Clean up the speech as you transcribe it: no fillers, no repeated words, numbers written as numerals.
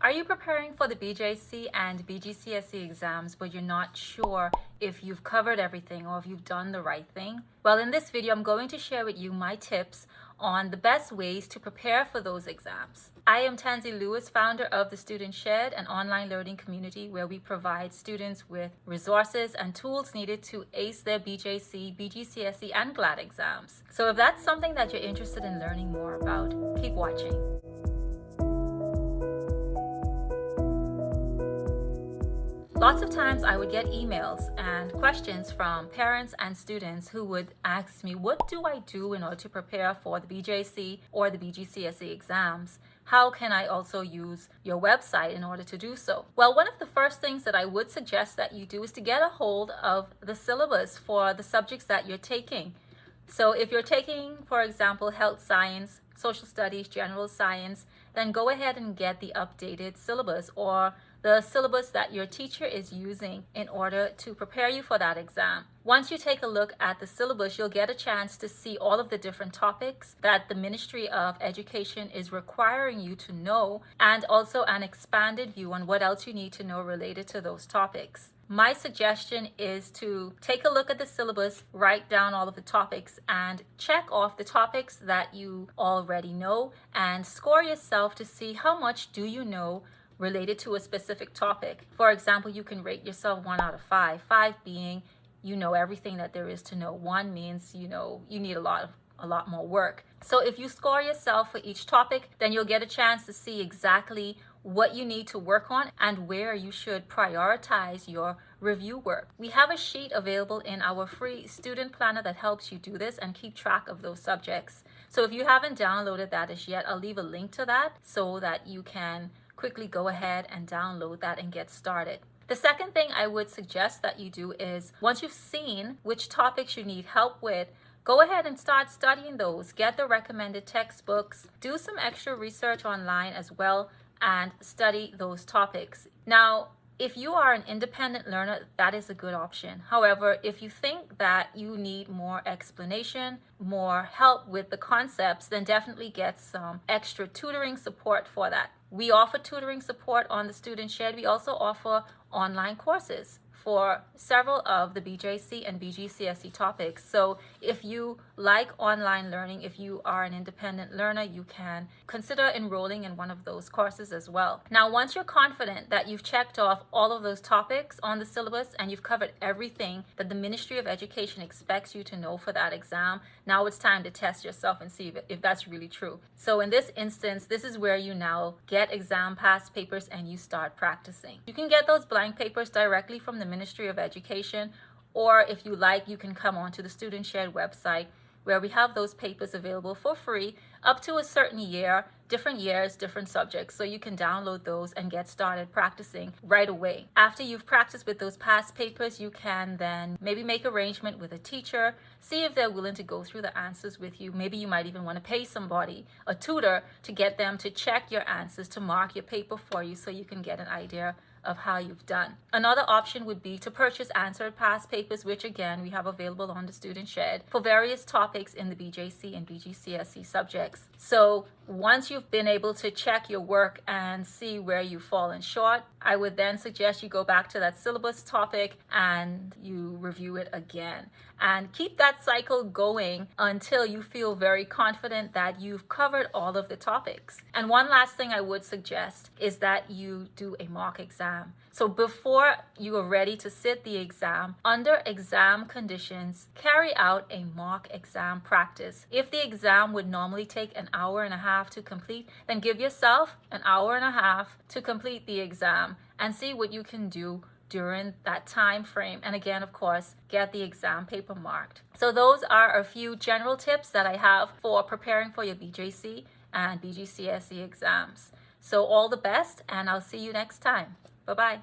Are you preparing for the BJC and BGCSE exams, but you're not sure if you've covered everything or if you've done the right thing? Well, in this video, I'm going to share with you my tips on the best ways to prepare for those exams. I am Tansy Lewis, founder of the Student Shed, an online learning community where we provide students with resources and tools needed to ace their BJC, BGCSE, and GLAD exams. So if that's something that you're interested in learning more about, keep watching. Lots of times I would get emails and questions from parents and students who would ask me, what do I do in order to prepare for the BJC or the BGCSE exams? How can I also use your website in order to do so? Well, one of the first things that I would suggest that you do is to get a hold of the syllabus for the subjects that you're taking. So if you're taking, for example, health science, social studies, general science, then go ahead and get the updated syllabus or the syllabus that your teacher is using in order to prepare you for that exam. Once you take a look at the syllabus, you'll get a chance to see all of the different topics that the Ministry of Education is requiring you to know, and also an expanded view on what else you need to know related to those topics. My suggestion is to take a look at the syllabus, write down all of the topics, and check off the topics that you already know and score yourself to see how much do you know related to a specific topic. For example, you can rate yourself 1 out of 5. 5 being you know everything that there is to know. 1 means you need a lot more work. So if you score yourself for each topic, then you'll get a chance to see exactly what you need to work on and where you should prioritize your review work. We have a sheet available in our free student planner that helps you do this and keep track of those subjects. So if you haven't downloaded that as yet, I'll leave a link to that so that you can quickly go ahead and download that and get started. The second thing I would suggest that you do is, once you've seen which topics you need help with, go ahead and start studying those. Get the recommended textbooks, do some extra research online as well, and study those topics. Now, if you are an independent learner, that is a good option. However, if you think that you need more explanation, more help with the concepts, then definitely get some extra tutoring support for that. We offer tutoring support on the Student Shed. We also offer online courses for several of the BJC and BGCSE topics. So if you like online learning, if you are an independent learner, you can consider enrolling in one of those courses as well. Now, once you're confident that you've checked off all of those topics on the syllabus and you've covered everything that the Ministry of Education expects you to know for that exam, now it's time to test yourself and see if that's really true. So in this instance, this is where you now get exam past papers and you start practicing. You can get those blank papers directly from the Ministry of Education, or if you like, you can come onto the Student Shed website where we have those papers available for free up to a certain year, different years, different subjects. So you can download those and get started practicing right away. After you've practiced with those past papers, you can then maybe make arrangement with a teacher, see if they're willing to go through the answers with you. Maybe you might even want to pay somebody, a tutor, to get them to check your answers, to mark your paper for you so you can get an idea of how you've done. Another option would be to purchase answered past papers, which again we have available on the Student Shed for various topics in the BJC and BGCSE subjects. So once you've been able to check your work and see where you've fallen short, I would then suggest you go back to that syllabus topic and you review it again. And keep that cycle going until you feel very confident that you've covered all of the topics. And one last thing I would suggest is that you do a mock exam. So before you are ready to sit the exam, under exam conditions, carry out a mock exam practice. If the exam would normally take an hour and a half to complete, then give yourself an hour and a half to complete the exam and see what you can do during that time frame. And again, of course, get the exam paper marked. So those are a few general tips that I have for preparing for your BJC and BGCSE exams. So all the best, and I'll see you next time. Bye-bye.